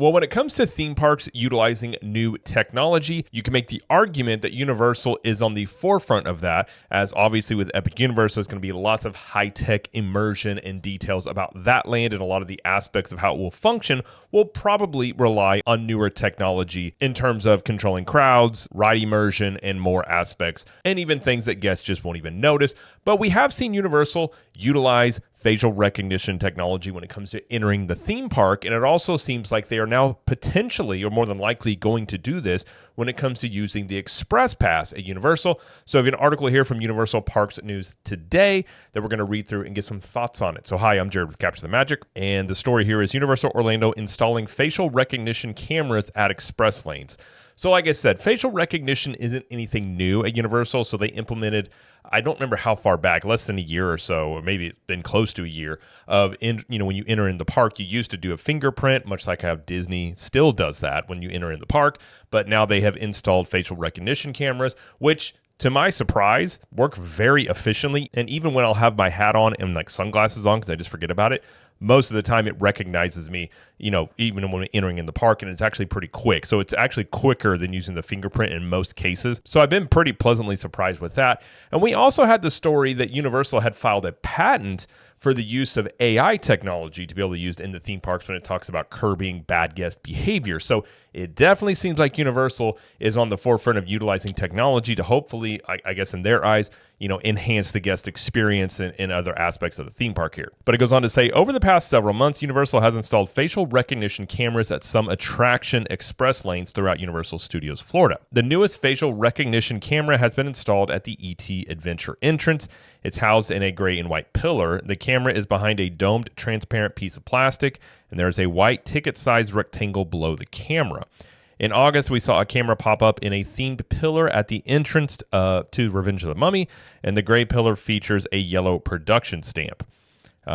Well, when it comes to theme parks utilizing new technology, you can make the argument that Universal is on the forefront of that, as obviously with Epic Universe, there's going to be lots of high-tech immersion and details about that land, and a lot of the aspects of how it will function will probably rely on newer technology in terms of controlling crowds, ride immersion, and more aspects, and even things that guests just won't even notice. But we have seen Universal utilize facial recognition technology when it comes to entering the theme park, and it also seems like they are now potentially, or more than likely, going to do this when it comes to using the Express Pass at Universal. So I have an article here from Universal Parks News today that we're going to read through and get some thoughts on it. So hi, I'm Jared with Capture the Magic, and the story here is Universal Orlando installing facial recognition cameras at express lanes. So like I said, facial recognition isn't anything new at Universal, so they implemented, I don't remember how far back, less than a year or so, or maybe it's been close to a year, of, when you enter in the park, you used to do a fingerprint, much like how Disney still does that when you enter in the park, but now they have installed facial recognition cameras, which, to my surprise, work very efficiently, and even when I'll have my hat on and like sunglasses on, because I just forget about it, most of the time it recognizes me, even when entering in the park, and it's actually pretty quick. So it's actually quicker than using the fingerprint in most cases. So I've been pretty pleasantly surprised with that. And we also had the story that Universal had filed a patent for the use of AI technology to be able to use in the theme parks when it talks about curbing bad guest behavior. So it definitely seems like Universal is on the forefront of utilizing technology to hopefully, I guess in their eyes, enhance the guest experience in other aspects of the theme park here. But it goes on to say, over the past several months, Universal has installed facial recognition cameras at some attraction express lanes throughout Universal Studios Florida. The newest facial recognition camera has been installed at the ET Adventure entrance. It's housed in a gray and white pillar. The camera is behind a domed transparent piece of plastic, and there is a white ticket-sized rectangle below the camera. In August, we saw a camera pop up in a themed pillar at the entrance to Revenge of the Mummy, and the gray pillar features a yellow production stamp.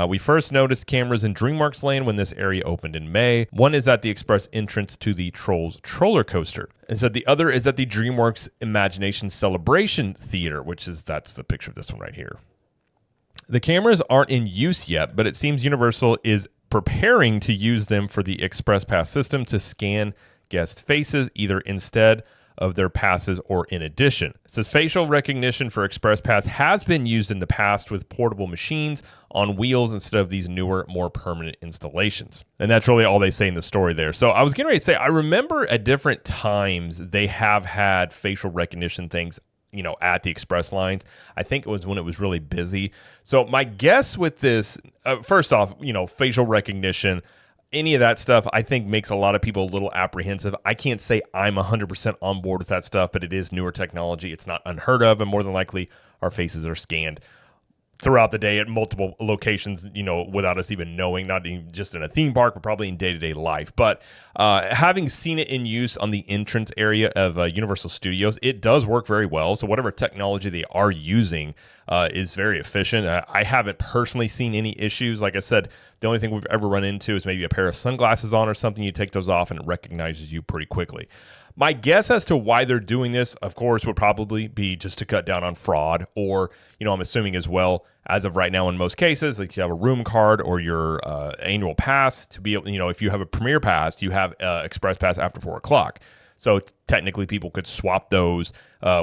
We first noticed cameras in DreamWorks Land when this area opened in May. One is at the express entrance to the Trolls Troller Coaster. And so the other is at the DreamWorks Imagination Celebration Theater, that's the picture of this one right here. The cameras aren't in use yet, but it seems Universal is preparing to use them for the Express Pass system to scan guest faces, either instead of their passes or in addition. It says facial recognition for Express Pass has been used in the past with portable machines on wheels instead of these newer, more permanent installations. And that's really all they say in the story there. So I was getting ready to say, I remember at different times they have had facial recognition things at the express lines. I think it was when it was really busy. So my guess with this, first off, facial recognition, any of that stuff, I think makes a lot of people a little apprehensive. I can't say I'm 100% on board with that stuff, but it is newer technology. It's not unheard of, and more than likely our faces are scanned throughout the day at multiple locations, without us even knowing, not even just in a theme park, but probably in day-to-day life. But having seen it in use on the entrance area of Universal Studios, it does work very well. So whatever technology they are using is very efficient. I haven't personally seen any issues. Like I said, the only thing we've ever run into is maybe a pair of sunglasses on or something. You take those off and it recognizes you pretty quickly. My guess as to why they're doing this, of course, would probably be just to cut down on fraud, or, I'm assuming as well, as of right now in most cases, like you have a room card or your annual pass to be able, if you have a Premier Pass, you have Express Pass after 4 o'clock. So technically people could swap those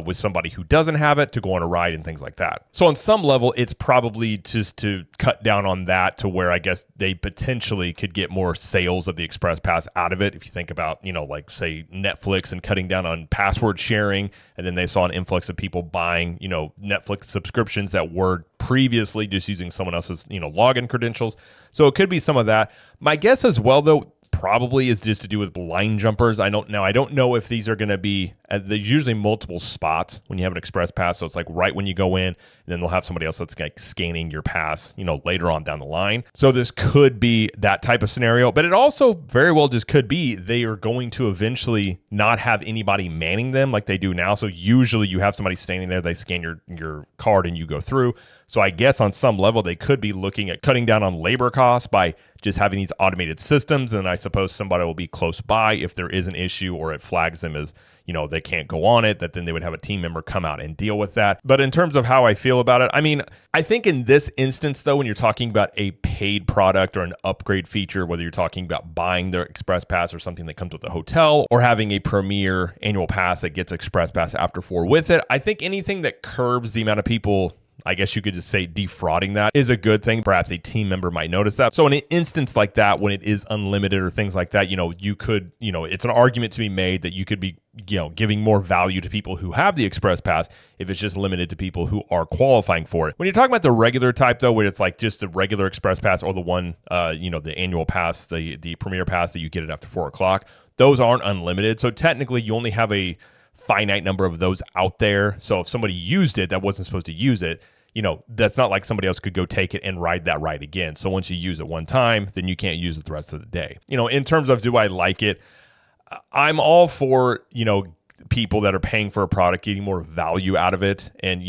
with somebody who doesn't have it to go on a ride and things like that. So on some level, it's probably just to cut down on that to where I guess they potentially could get more sales of the Express Pass out of it. If you think about, like say Netflix and cutting down on password sharing, and then they saw an influx of people buying, Netflix subscriptions that were previously just using someone else's, login credentials. So it could be some of that. My guess as well, though, probably is just to do with line jumpers. I don't know if these are going to be, there's usually multiple spots when you have an Express Pass. So it's like right when you go in, and then they'll have somebody else that's like scanning your pass, later on down the line. So this could be that type of scenario, but it also very well just could be they are going to eventually not have anybody manning them like they do now. So usually you have somebody standing there, they scan your card and you go through. So I guess on some level, they could be looking at cutting down on labor costs by just having these automated systems. And I suppose somebody will be close by if there is an issue or it flags them as, they can't go on it, that then they would have a team member come out and deal with that. But in terms of how I feel about it, I mean, I think in this instance, though, when you're talking about a paid product or an upgrade feature, whether you're talking about buying their Express Pass or something that comes with the hotel, or having a premier annual pass that gets Express Pass after 4 with it, I think anything that curbs the amount of people, I guess you could just say defrauding that, is a good thing. Perhaps a team member might notice that. So in an instance like that, when it is unlimited or things like that, you could, it's an argument to be made that you could be, giving more value to people who have the Express Pass if it's just limited to people who are qualifying for it. When you're talking about the regular type, though, where it's like just the regular Express Pass or the one, the annual pass, the premier pass that you get it after 4 o'clock, those aren't unlimited. So technically you only have a finite number of those out there. So if somebody used it that wasn't supposed to use it, that's not like somebody else could go take it and ride that ride again. So once you use it one time, then you can't use it the rest of the day. In terms of do I like it, I'm all for, people that are paying for a product getting more value out of it. And,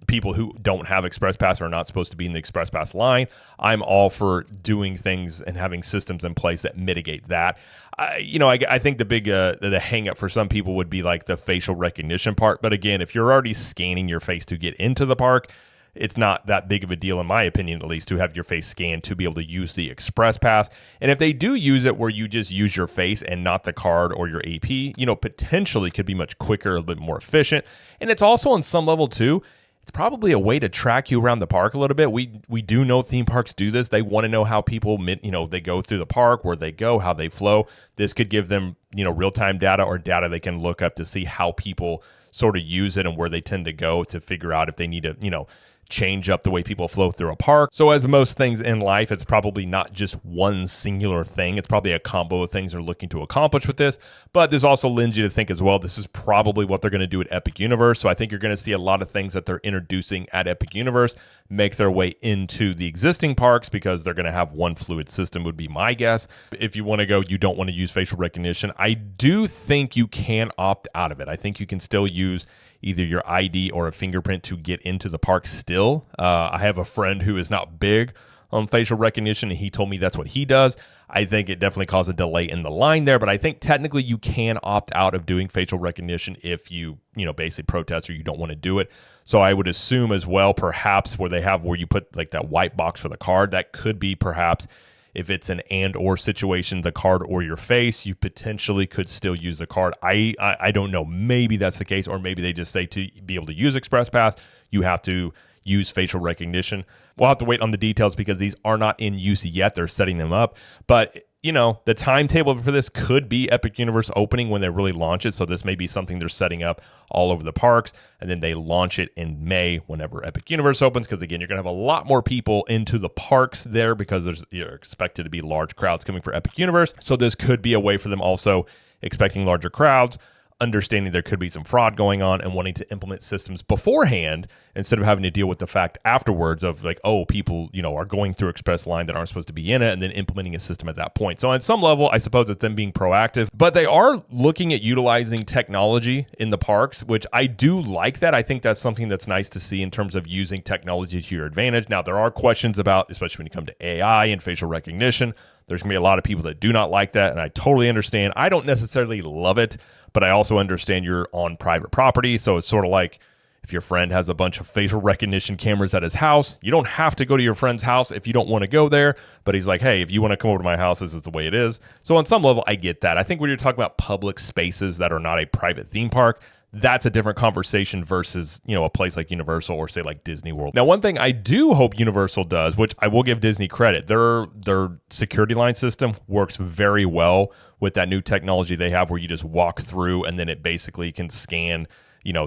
people who don't have Express Pass or are not supposed to be in the Express Pass line, I'm all for doing things and having systems in place that mitigate that. I think the big the hang up for some people would be like the facial recognition part. But again, if you're already scanning your face to get into the park, it's not that big of a deal, in my opinion, at least, to have your face scanned to be able to use the Express Pass. And if they do use it where you just use your face and not the card or your AP, potentially could be much quicker, a little bit more efficient. And it's also on some level too, it's probably a way to track you around the park a little bit. We do know theme parks do this. They want to know how people, they go through the park, where they go, how they flow. This could give them, real-time data or data they can look up to see how people sort of use it and where they tend to go to figure out if they need to, change up the way people flow through a park. So as most things in life, it's probably not just one singular thing. It's probably a combo of things they're looking to accomplish with this. But this also lends you to think as well, this is probably what they're going to do at Epic Universe. So I think you're going to see a lot of things that they're introducing at Epic Universe make their way into the existing parks because they're going to have one fluid system, would be my guess. If you want to go, you don't want to use facial recognition, I do think you can opt out of it. I think you can still use either your ID or a fingerprint to get into the park still. I have a friend who is not big on facial recognition, and he told me that's what he does. I think it definitely caused a delay in the line there, but I think technically you can opt out of doing facial recognition if you basically protest or you don't want to do it. So I would assume as well, perhaps where you put like that white box for the card, that could be perhaps if it's an and or situation, the card or your face, you potentially could still use the card. I don't know. Maybe that's the case, or maybe they just say to be able to use Express Pass, you have to use facial recognition. We'll have to wait on the details because these are not in use yet. They're setting them up. But, the timetable for this could be Epic Universe opening when they really launch it. So this may be something they're setting up all over the parks, and then they launch it in May whenever Epic Universe opens. Because, again, you're going to have a lot more people into the parks there because you're expected to be large crowds coming for Epic Universe. So this could be a way for them also expecting larger crowds, understanding there could be some fraud going on and wanting to implement systems beforehand instead of having to deal with the fact afterwards of like, oh, people, are going through Express line that aren't supposed to be in it and then implementing a system at that point. So on some level, I suppose it's them being proactive, but they are looking at utilizing technology in the parks, which I do like that. I think that's something that's nice to see in terms of using technology to your advantage. Now, there are questions about, especially when you come to AI and facial recognition, there's going to be a lot of people that do not like that, and I totally understand. I don't necessarily love it, but I also understand you're on private property, so it's sort of like if your friend has a bunch of facial recognition cameras at his house, you don't have to go to your friend's house if you don't want to go there, but he's like, hey, if you want to come over to my house, this is the way it is. So on some level, I get that. I think when you're talking about public spaces that are not a private theme park, that's a different conversation versus, a place like Universal or say like Disney World. Now, one thing I do hope Universal does, which I will give Disney credit, their security line system works very well with that new technology they have where you just walk through and then it basically can scan,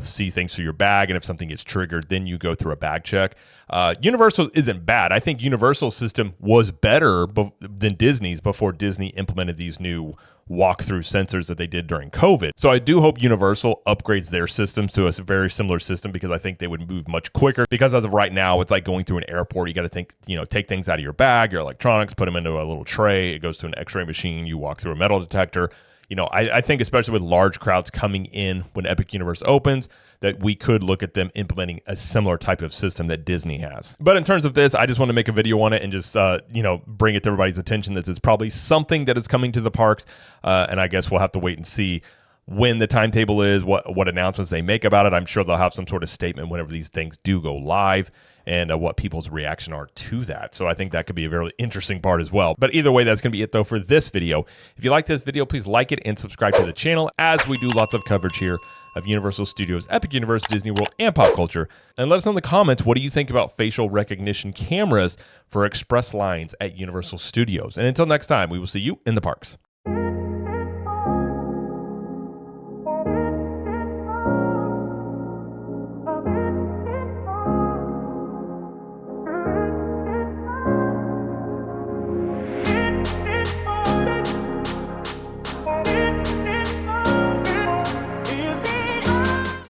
see things through your bag. And if something gets triggered, then you go through a bag check. Universal isn't bad. I think Universal's system was better than Disney's before Disney implemented these new walk-through sensors that they did during COVID. So I do hope Universal upgrades their systems to a very similar system because I think they would move much quicker. Because as of right now, it's like going through an airport. You got to think, take things out of your bag, your electronics, put them into a little tray. It goes to an x-ray machine. You walk through a metal detector. I think especially with large crowds coming in when Epic Universe opens, that we could look at them implementing a similar type of system that Disney has. But in terms of this, I just want to make a video on it and just bring it to everybody's attention that it's probably something that is coming to the parks, and I guess we'll have to wait and see when the timetable is, what announcements they make about it. I'm sure they'll have some sort of statement whenever these things do go live, and what people's reaction are to that. So I think that could be a very interesting part as well. But either way, that's going to be it though for this video. If you liked this video, please like it and subscribe to the channel, as we do lots of coverage here of Universal Studios, Epic Universe, Disney World, and pop culture. And let us know in the comments, what do you think about facial recognition cameras for express lines at Universal Studios? And until next time, we will see you in the parks.